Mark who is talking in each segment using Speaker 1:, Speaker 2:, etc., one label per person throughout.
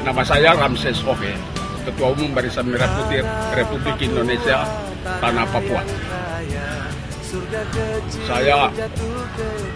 Speaker 1: Nama saya Ramses Oke, Ketua Umum Barisan Merah Putih Republik Indonesia, Tanah Papua. Saya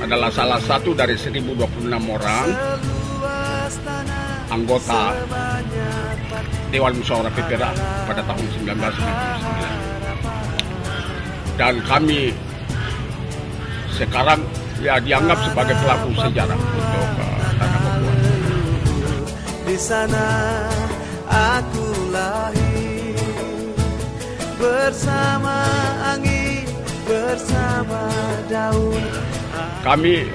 Speaker 1: adalah salah satu dari 1026 orang anggota Dewan Musyawarah PPRA pada tahun 1999. Dan kami sekarang dianggap sebagai pelaku sejarah untuk Tanah Papua.
Speaker 2: Di sana aku lahir bersama angin, bersama daun.
Speaker 1: Kami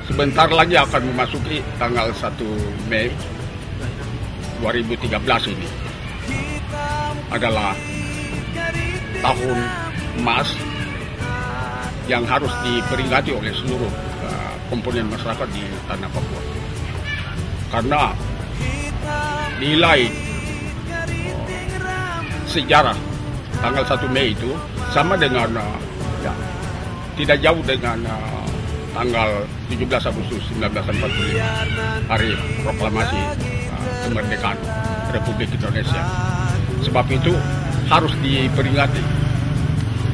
Speaker 1: sebentar lagi akan memasuki tanggal 1 Mei 2013 ini. Adalah tahun emas yang harus diperingati oleh seluruh komponen masyarakat di Tanah Papua. Karena nilai sejarah tanggal 1 Mei itu sama dengan tidak jauh dengan tanggal 17 Agustus 1945, hari proklamasi kemerdekaan Republik Indonesia. Sebab itu harus diperingati.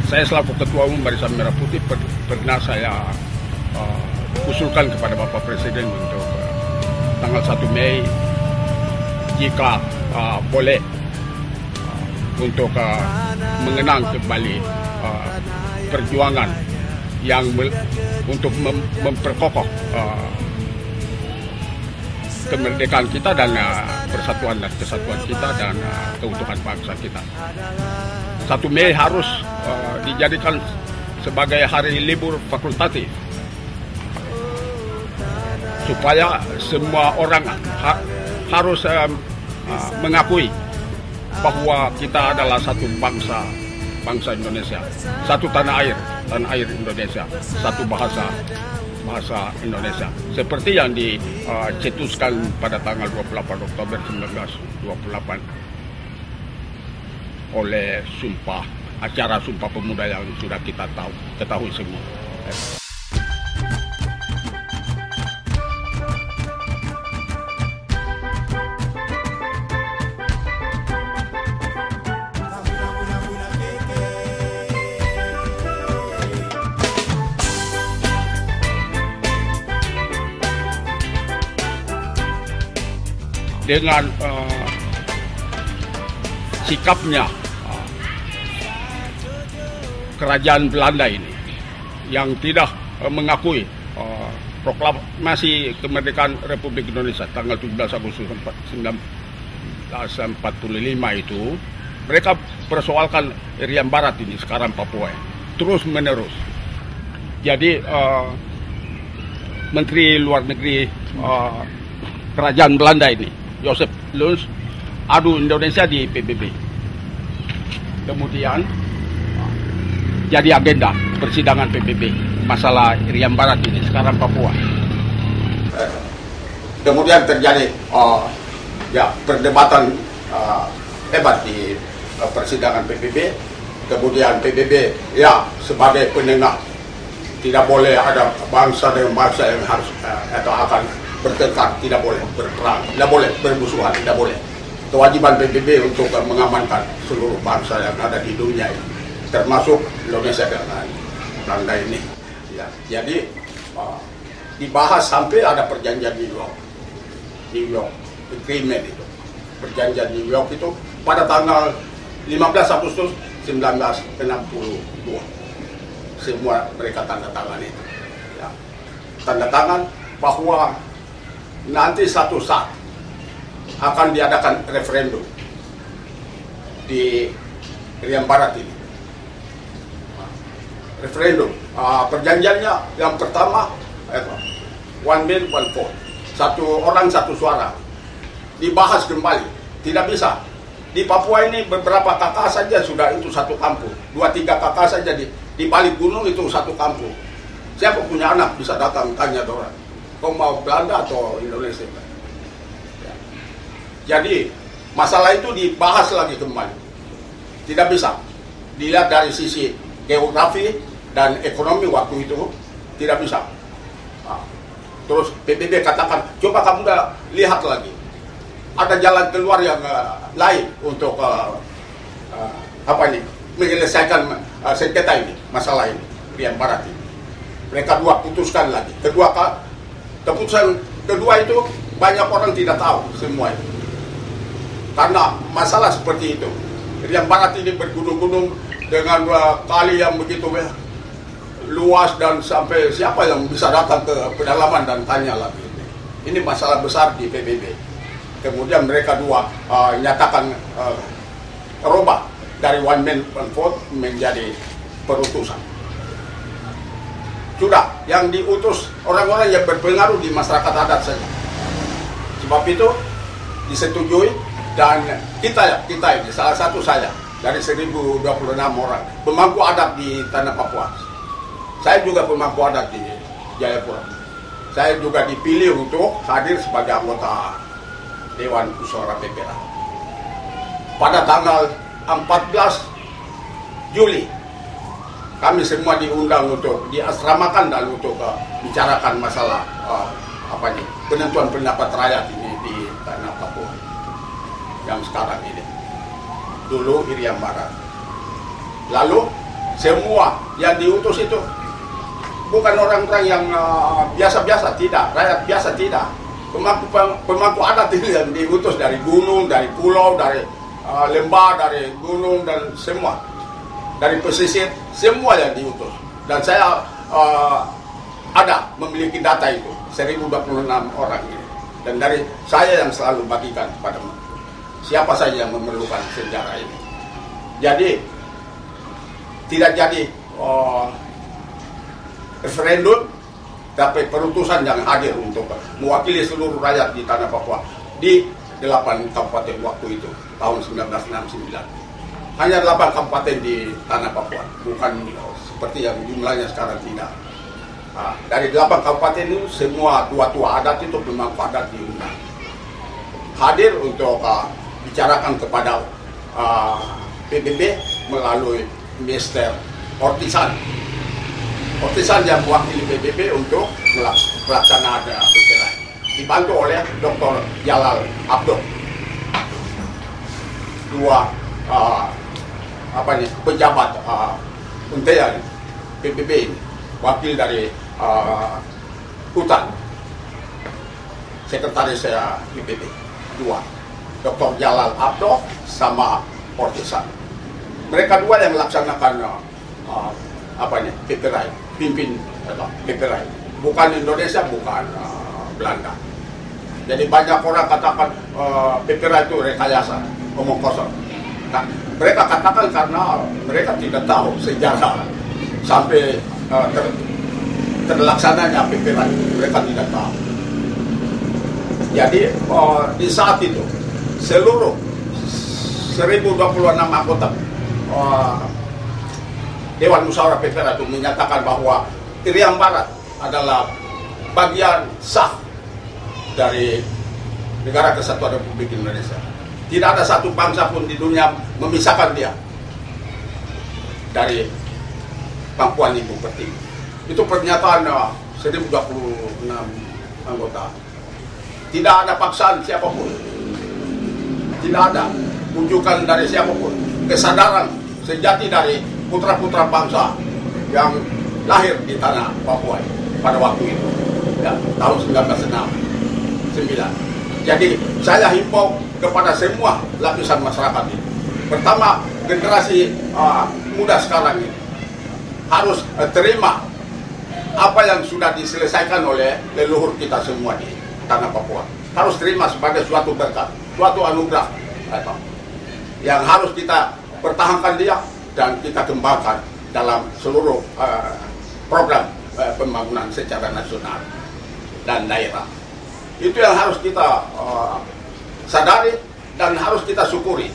Speaker 1: Saya selaku Ketua Umum Barisan Merah Putih pernah saya usulkan kepada Bapak Presiden untuk tanggal 1 Mei jika boleh untuk mengenang kembali perjuangan yang untuk memperkokoh kemerdekaan kita dan persatuan dan kesatuan kita dan keutuhan bangsa kita. 1 Mei harus dijadikan sebagai hari libur fakultatif supaya semua orang harus mengakui bahwa kita adalah satu bangsa Indonesia, satu tanah air Indonesia, satu bahasa Indonesia, seperti yang dicetuskan pada tanggal 28 Oktober 1928 oleh acara Sumpah Pemuda yang sudah kita ketahui semua. Dengan sikapnya kerajaan Belanda ini yang tidak mengakui proklamasi kemerdekaan Republik Indonesia tanggal 17 Agustus 1945 itu, mereka persoalkan Irian Barat ini, sekarang Papua, terus menerus. Jadi Menteri Luar Negeri kerajaan Belanda ini, Joseph Luns, adu Indonesia di PBB. Kemudian jadi agenda persidangan PBB masalah Irian Barat ini, sekarang Papua. Kemudian terjadi perdebatan hebat di persidangan PBB. Kemudian PBB sebagai penengah, tidak boleh ada bangsa dengan bangsa yang harus atau akan bertengkar, tidak boleh berperang, tidak boleh bermusuhan, tidak boleh. Kewajiban PBB untuk mengamankan seluruh bangsa yang ada di dunia ini, termasuk Indonesia dengan Belanda ini. Ya, jadi dibahas sampai ada perjanjian New York Agreement itu. Perjanjian New York itu pada tanggal 15 Agustus 1962. Semua mereka tanda tangan itu. Ya. Tanda tangan bahwa nanti satu saat akan diadakan referendum di Irian Barat ini. Referendum, perjanjiannya yang pertama, one man, one vote. Satu orang, satu suara. Dibahas kembali, tidak bisa. Di Papua ini beberapa kakak saja sudah itu satu kampung. 2-3 kakak saja di balik gunung itu satu kampung. Siapa punya anak bisa datang tanya orang, kau mau Belanda atau Indonesia? Ya. Jadi masalah itu dibahas lagi kembali. Tidak bisa dilihat dari sisi geografi dan ekonomi waktu itu, tidak bisa. Terus PBB katakan, coba kamu lihat lagi ada jalan keluar yang lain untuk menyelesaikan sengketa ini, masalah ini, Irian Barat ini. Mereka dua putuskan lagi. Keputusan kedua itu banyak orang tidak tahu semua itu. Karena masalah seperti itu, Irian Barat ini bergunung-gunung dengan kali yang begitu luas dan sampai siapa yang bisa datang ke pedalaman dan tanya lagi. Ini masalah besar di PBB. Kemudian mereka dua nyatakan rubah dari one man one vote menjadi perutusan. Sudah, yang diutus orang-orang yang berpengaruh di masyarakat adat saja. Sebab itu disetujui dan kita ini salah satu saya dari 1026 orang pemangku adat di tanah Papua. Saya juga pemangku adat di Jayapura. Saya juga dipilih untuk hadir sebagai anggota Dewan Musyawarah PPRA. Pada tanggal 14 Juli kami semua diundang untuk diasramakan dan untuk bicarakan masalah penentuan pendapat rakyat ini di tanah Papua yang sekarang ini. Dulu Irian Barat. Lalu semua yang diutus itu bukan orang-orang yang biasa-biasa, tidak, rakyat biasa tidak. Pemangku adat ini yang diutus dari gunung, dari pulau, dari lembah, dari gunung dan semua. Dari pesisir, semua yang diutus. Dan saya memiliki data itu, 1026 orang ini. Dan dari saya yang selalu bagikan kepada siapa saja yang memerlukan sejarah ini. Jadi, tidak jadi referendum, tapi perutusan yang hadir untuk mewakili seluruh rakyat di tanah Papua di 8 kabupaten waktu itu, tahun 1969. Hanya 8 kabupaten di tanah Papua, bukan seperti yang jumlahnya sekarang tidak. Dari 8 kabupaten itu semua tua-tua adat itu pemangku adat diundang. Hadir untuk bicarakan kepada PBB melalui Mr. Ortisan. Ortisan yang mewakili PBB untuk melaksanakan PPRA. Dibantu oleh Dr. Jalal Abdo. Dua pejabat untean PBB ini, wakil dari hutan, sekretaris PBB dua, Dr. Jalal Abdo sama Ortisan. Mereka dua yang melaksanakan PPRA, pimpin PPRA, bukan Indonesia, bukan Belanda. Jadi banyak orang katakan PPRA itu rekayasa, omong kosong. Nah, mereka katakan karena mereka tidak tahu sejarah sampai terlaksananya PPRA, mereka tidak tahu. Jadi di saat itu seluruh 1026 anggota Dewan Musyawarah PPRA itu menyatakan bahwa Irian Barat adalah bagian sah dari Negara Kesatuan Republik Indonesia. Tidak ada satu bangsa pun di dunia memisahkan dia dari Pangkuan Ibu Pertiwi. Itu pernyataan 1026 anggota. Tidak ada paksaan siapapun. Tidak ada rujukan dari siapapun. Kesadaran sejati dari putra-putra bangsa yang lahir di tanah Papua pada waktu itu, ya, tahun 1969. Jadi saya himbau kepada semua lapisan masyarakat ini. Pertama, generasi muda sekarang ini harus terima apa yang sudah diselesaikan oleh leluhur kita semua di tanah Papua. Harus terima sebagai suatu berkat, suatu anugerah yang harus kita pertahankan dia dan kita kembangkan dalam seluruh program pembangunan secara nasional dan daerah. Itu yang harus kita sadari dan harus kita syukuri,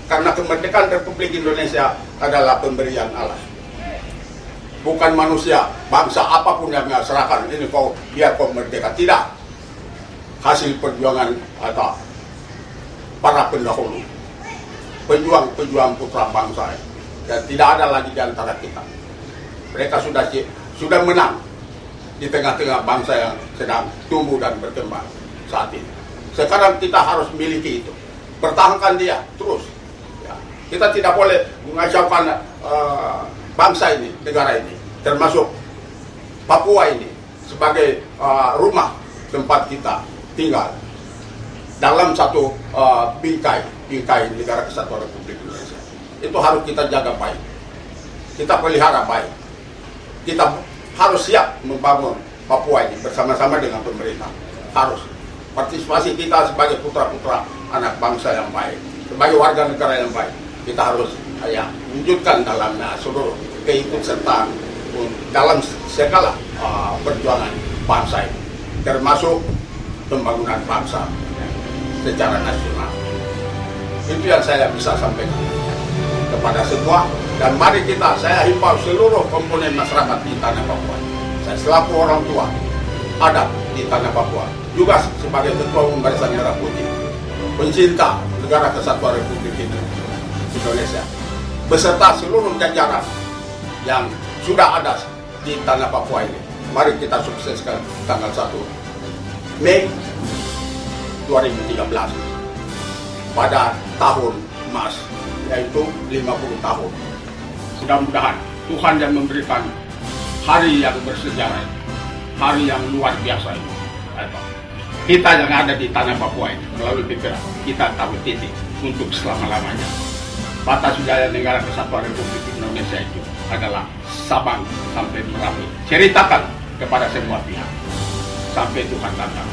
Speaker 1: karena kemerdekaan Republik Indonesia adalah pemberian Allah, bukan manusia, bangsa apapun yang serahkan ini kau biar kau merdeka. Tidak, hasil perjuangan atau para pendahulu, pejuang-pejuang putra bangsa, dan tidak ada lagi di antara kita. Mereka sudah menang di tengah-tengah bangsa yang sedang tumbuh dan berkembang saat ini. Sekarang kita harus miliki itu, pertahankan dia terus. Ya. Kita tidak boleh mengacaukan bangsa ini, negara ini, termasuk Papua ini sebagai rumah tempat kita tinggal dalam satu bingkai negara kesatuan Republik Indonesia. Itu harus kita jaga baik, kita pelihara baik. Kita harus siap membangun Papua ini bersama-sama dengan pemerintah. Harus partisipasi kita sebagai putra-putra anak bangsa yang baik, sebagai warga negara yang baik. Kita harus wujudkan dalam seluruh keikutsertaan dalam segala perjuangan bangsa ini, termasuk pembangunan bangsa secara nasional. Itu yang saya bisa sampaikan kepada semua. Dan mari saya himbau seluruh komponen masyarakat di tanah Papua. Saya selaku orang tua adat di tanah Papua, juga sebagai Ketua Umum Barisan Merah Putih, pencinta negara kesatuan Republik Indonesia, beserta seluruh jajaran yang sudah ada di tanah Papua ini. Mari kita sukseskan tanggal 1 Mei 2013 pada tahun emas, yaitu 50 tahun. Mudah-mudahan Tuhan yang memberikan hari yang bersejarah, hari yang luar biasa ini. Kita yang ada di tanah Papua ini melalui pikiran kita tahu titik untuk selama-lamanya. Batas wilayah negara kesatuan Republik Indonesia itu adalah Sabang sampai Merauke. Ceritakan kepada semua pihak sampai Tuhan datang.